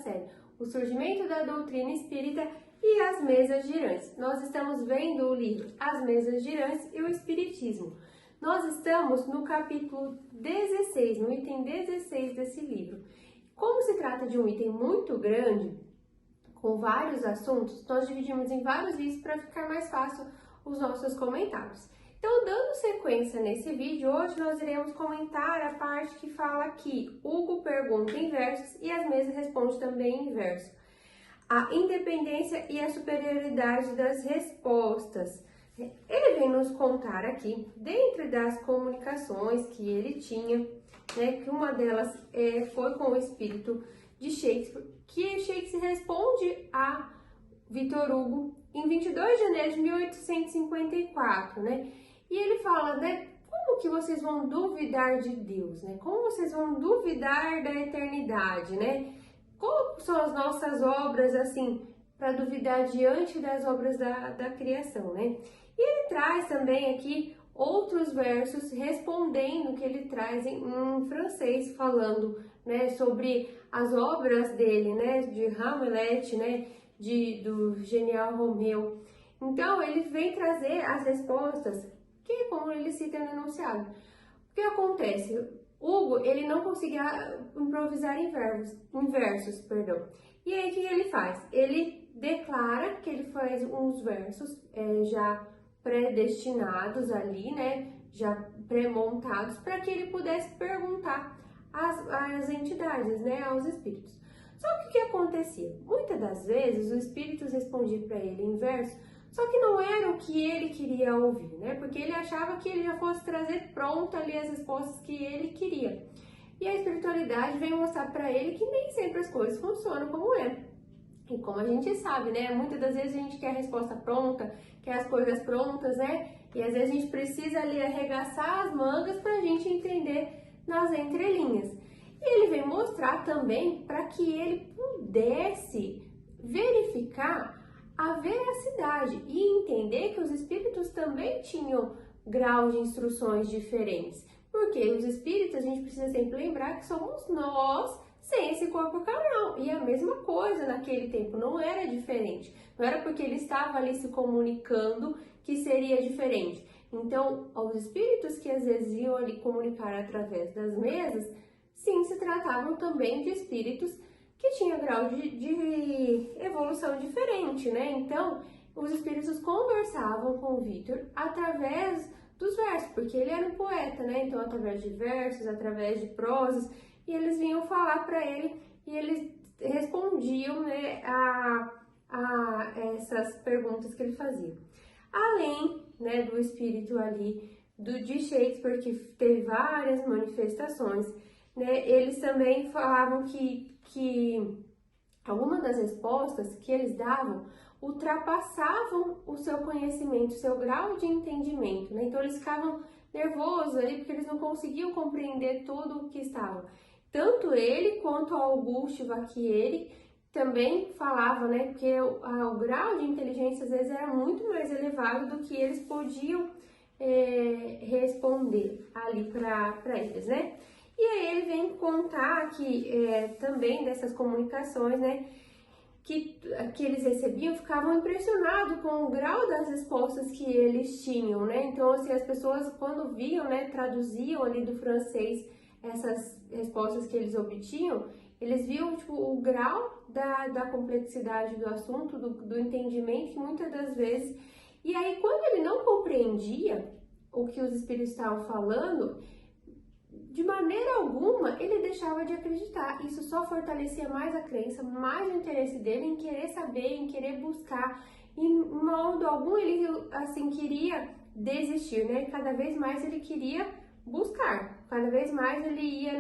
série O Surgimento da Doutrina Espírita e as Mesas Girantes. Nós estamos vendo o livro As Mesas Girantes e o Espiritismo. Nós estamos no capítulo 16, no item 16 desse livro. Como se trata de um item muito grande, com vários assuntos, nós dividimos em vários vídeos para ficar mais fácil os nossos comentários. Então, dando sequência nesse vídeo, hoje nós iremos comentar a parte que fala que Hugo pergunta em versos e as mesas respondem também em verso. A independência e a superioridade das respostas. Ele vem nos contar aqui, dentre das comunicações que ele tinha, que uma delas foi com o espírito de Shakespeare, que Shakespeare responde a Victor Hugo em 22 de janeiro de 1854, E ele fala, como que vocês vão duvidar de Deus, Como vocês vão duvidar da eternidade, Como são as nossas obras, assim, para duvidar diante das obras da criação, E ele traz também aqui outros versos respondendo que ele traz em francês, falando, sobre as obras dele, de Hamlet, do genial Romeu. Então, ele vem trazer as respostas, que é como ele cita no enunciado. O que acontece? Hugo, ele não conseguia improvisar em versos. E aí, o que ele faz? Ele declara que ele faz uns versos já predestinados ali, já pré-montados, para que ele pudesse perguntar às entidades, aos espíritos. Só que o que acontecia? Muitas das vezes, os espíritos respondiam para ele em verso, só que não era o que ele queria ouvir, Porque ele achava que ele já fosse trazer pronto ali as respostas que ele queria. E a espiritualidade vem mostrar para ele que nem sempre as coisas funcionam como é. E como a gente sabe, Muitas das vezes a gente quer a resposta pronta, quer as coisas prontas, E às vezes a gente precisa ali arregaçar as mangas para a gente entender nas entrelinhas. E ele vem mostrar também para que ele pudesse verificar a veracidade e entender que os espíritos também tinham graus de instruções diferentes. Porque os espíritos, a gente precisa sempre lembrar que somos nós sem esse corpo carnal. E a mesma coisa naquele tempo, não era diferente. Não era porque ele estava ali se comunicando que seria diferente. Então, os espíritos que às vezes iam ali comunicar através das mesas, sim, se tratavam também de espíritos que tinham grau de evolução diferente, Então, os espíritos conversavam com o Victor através dos versos, porque ele era um poeta, Então, através de versos, através de prosas, e eles vinham falar para ele e eles respondiam, a essas perguntas que ele fazia. Além, do espírito ali de Shakespeare, que teve várias manifestações, eles também falavam que algumas das respostas que eles davam ultrapassavam o seu conhecimento, o seu grau de entendimento, Então eles ficavam nervosos ali porque eles não conseguiam compreender tudo o que estava. Tanto ele quanto Auguste Vacchieri também falava, porque o grau de inteligência às vezes era muito mais elevado do que eles podiam responder ali para eles, E aí ele vem contar aqui também dessas comunicações, que eles recebiam, ficavam impressionados com o grau das respostas que eles tinham, Então, assim, as pessoas quando viam, traduziam ali do francês essas respostas que eles obtinham, eles viam, o grau da complexidade do assunto, do entendimento, que muitas das vezes... E aí, quando ele não compreendia o que os espíritos estavam falando, de maneira alguma, ele deixava de acreditar. Isso só fortalecia mais a crença, mais o interesse dele em querer saber, em querer buscar. E, em modo algum, ele, assim, queria desistir, Cada vez mais ele queria buscar. Cada vez mais ele ia,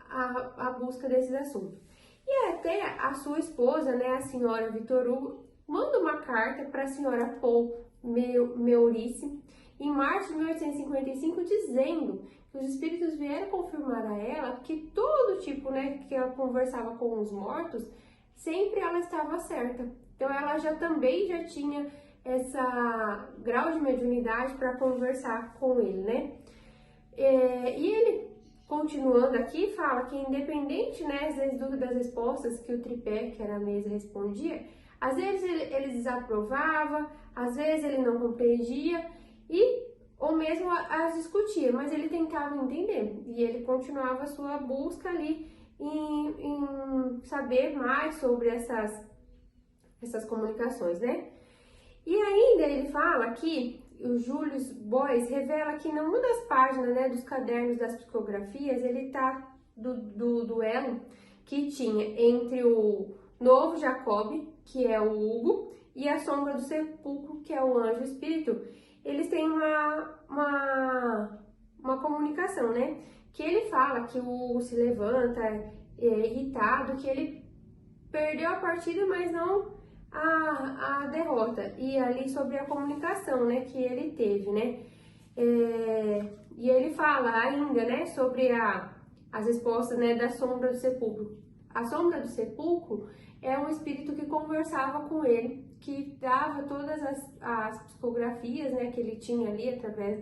à busca desses assuntos. E até a sua esposa, a senhora Victor Hugo, manda uma carta para a senhora Paul Meurice, em março de 1855, dizendo que os espíritos vieram confirmar a ela que todo tipo, que ela conversava com os mortos, sempre ela estava certa. Então ela também já tinha essa grau de mediunidade para conversar com ele, E ele continuando aqui, fala que independente, né, às vezes das respostas que o tripé, que era a mesa, respondia, às vezes ele desaprovava, às vezes ele não compreendia ou mesmo as discutia, mas ele tentava entender e ele continuava a sua busca ali em saber mais sobre essas comunicações, né? E ainda ele fala aqui, o Julius Boyce revela que numa das páginas, né, dos cadernos das psicografias, ele tá do duelo que tinha entre o novo Jacob, que é o Hugo, e a sombra do sepulcro, que é o anjo espírito. Eles têm uma comunicação, né? Que ele fala que o Hugo se levanta irritado, que ele perdeu a partida, mas não a derrota. E ali sobre a comunicação, né, que ele teve, né? E ele fala ainda, né, sobre as respostas, né, da sombra do sepulcro. A sombra do sepulcro é um espírito que conversava com ele, que dava todas as psicografias, né, que ele tinha ali através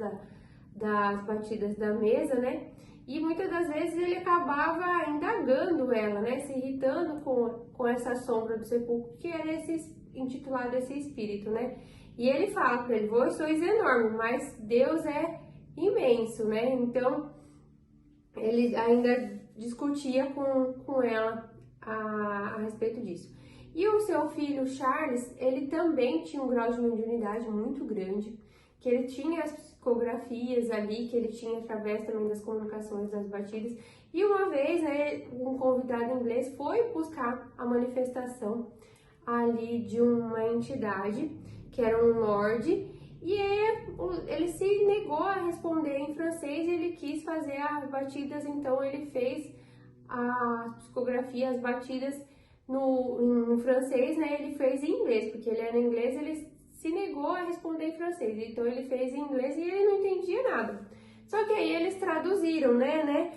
das batidas da mesa, né? E muitas das vezes ele acabava indagando ela, né, se irritando com essa sombra do sepulcro, que era intitulado esse espírito, né? E ele fala para ele: vós sois enorme, mas Deus é imenso, né? Então, ele ainda discutia com ela a respeito disso. E o seu filho Charles, ele também tinha um grau de mediunidade muito grande, que ele tinha as psicografias ali, que ele tinha através também das comunicações das batidas. E uma vez, né, um convidado inglês foi buscar a manifestação ali de uma entidade, que era um lord, e ele se negou a responder em francês e ele quis fazer as batidas, então ele fez a psicografia, as batidas no francês, né? Ele fez em inglês, porque ele era inglês, ele se negou a responder em francês, então ele fez em inglês e ele não entendia nada. Só que aí eles traduziram, né?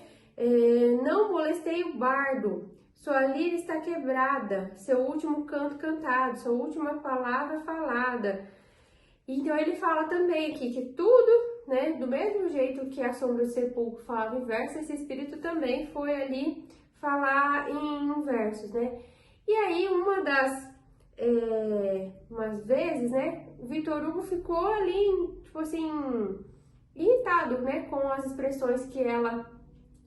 Não molestei o bardo, sua lira está quebrada, seu último canto cantado, sua última palavra falada. Então ele fala também aqui que tudo, né, do mesmo jeito que a sombra do sepulcro falava em versos, esse espírito também foi ali falar em versos, né? E aí umas vezes, né, o Victor Hugo ficou ali, tipo assim, irritado, né, com as expressões que ela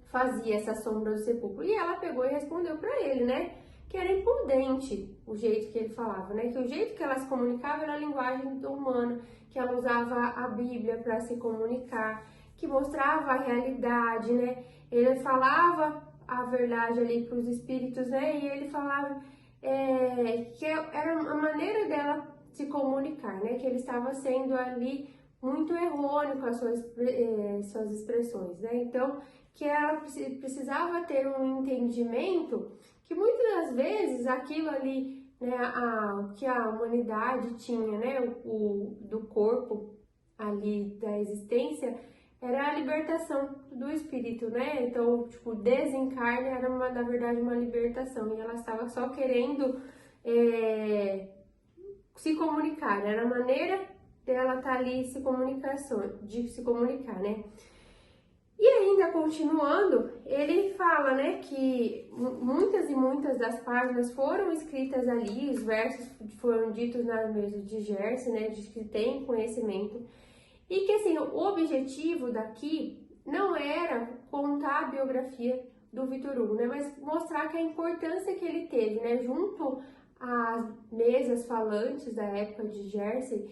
fazia, essa sombra do sepulcro. E ela pegou e respondeu para ele, né, que era imprudente o jeito que ele falava, né, que o jeito que ela se comunicava era a linguagem humana, que ela usava a Bíblia para se comunicar, que mostrava a realidade, né, ele falava a verdade ali para os espíritos, né, e ele falava que era a maneira dela se comunicar, né, que ele estava sendo ali muito errôneo com as suas expressões, né, então que ela precisava ter um entendimento que muitas das vezes aquilo ali, né, que a humanidade tinha, né, do corpo ali, da existência, era a libertação do espírito, né? Então, tipo, desencarne era, na verdade, uma libertação, e ela estava só querendo se comunicar, era a maneira dela estar ali de se comunicar, né? E ainda continuando, ele fala, né, que muitas e muitas das páginas foram escritas ali, os versos foram ditos na mesa de Gerson, né, de que tem conhecimento, e que assim, o objetivo daqui não era contar a biografia do Victor Hugo, né, mas mostrar que a importância que ele teve, né, junto às mesas falantes da época de Gerson,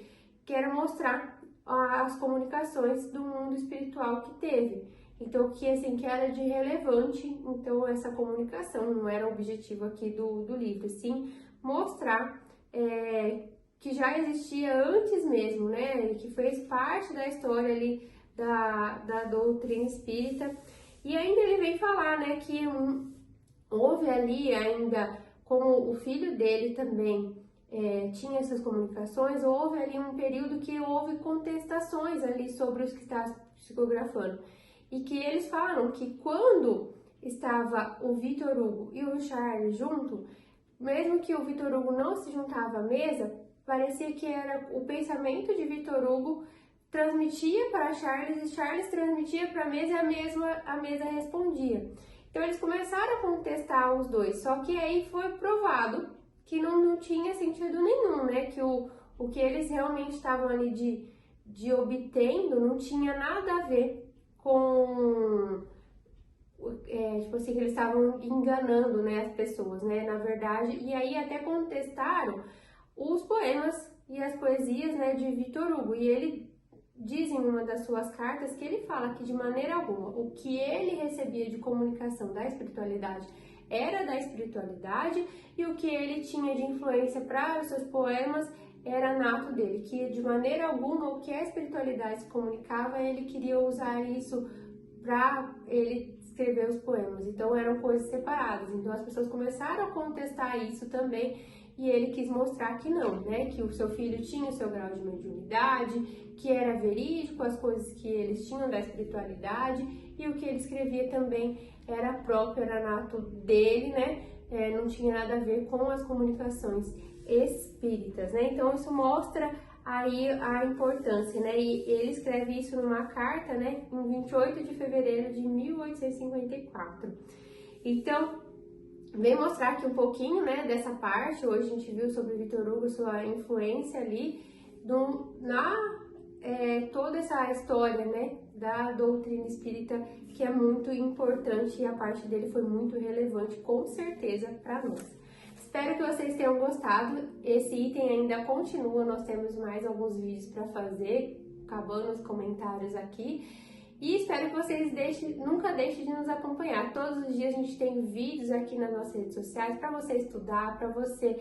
que era mostrar as comunicações do mundo espiritual que teve. Então, que assim, que era de relevante, então essa comunicação não era o objetivo aqui do livro, sim mostrar que já existia antes mesmo, né, e que fez parte da história ali da doutrina espírita. E ainda ele vem falar, né, que houve ali ainda, como o filho dele também tinha essas comunicações, houve ali um período que houve contestações ali sobre os que estavam psicografando. E que eles falaram que quando estava o Victor Hugo e o Charles junto, mesmo que o Victor Hugo não se juntava à mesa, parecia que era o pensamento de Victor Hugo transmitia para Charles e Charles transmitia para a mesa e a mesa respondia. Então eles começaram a contestar os dois, só que aí foi provado que não tinha sentido nenhum, né? Que o que eles realmente estavam ali de obtendo não tinha nada a ver com, tipo assim, que eles estavam enganando, né, as pessoas, né, na verdade. E aí até contestaram os poemas e as poesias, né, de Victor Hugo. E ele diz em uma das suas cartas que ele fala que de maneira alguma o que ele recebia de comunicação da espiritualidade era da espiritualidade e o que ele tinha de influência para os seus poemas era nato dele, que de maneira alguma o que a espiritualidade se comunicava, ele queria usar isso para ele escrever os poemas. Então eram coisas separadas. Então as pessoas começaram a contestar isso também e ele quis mostrar que não, né? Que o seu filho tinha o seu grau de mediunidade, que era verídico as coisas que eles tinham da espiritualidade e o que ele escrevia também era próprio, era nato dele, né? Não tinha nada a ver com as comunicações espíritas, né? Então isso mostra aí a importância, né? E ele escreve isso numa carta, né? Em 28 de fevereiro de 1854. Então, vem mostrar aqui um pouquinho, né, dessa parte. Hoje a gente viu sobre Victor Hugo, sua influência ali toda essa história, né, da doutrina espírita, que é muito importante e a parte dele foi muito relevante, com certeza, para nós. Espero que vocês tenham gostado. Esse item ainda continua, nós temos mais alguns vídeos para fazer, acabando os comentários aqui. E espero que vocês nunca deixem de nos acompanhar. Todos os dias a gente tem vídeos aqui nas nossas redes sociais para você estudar, para você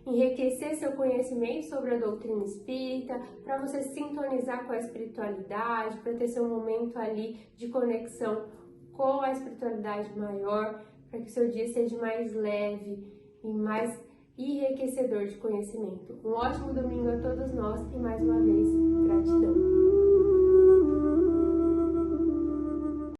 enriquecer seu conhecimento sobre a doutrina espírita, para você sintonizar com a espiritualidade, para ter seu momento ali de conexão com a espiritualidade maior, para que o seu dia seja mais leve e mais enriquecedor de conhecimento. Um ótimo domingo a todos nós e mais uma vez,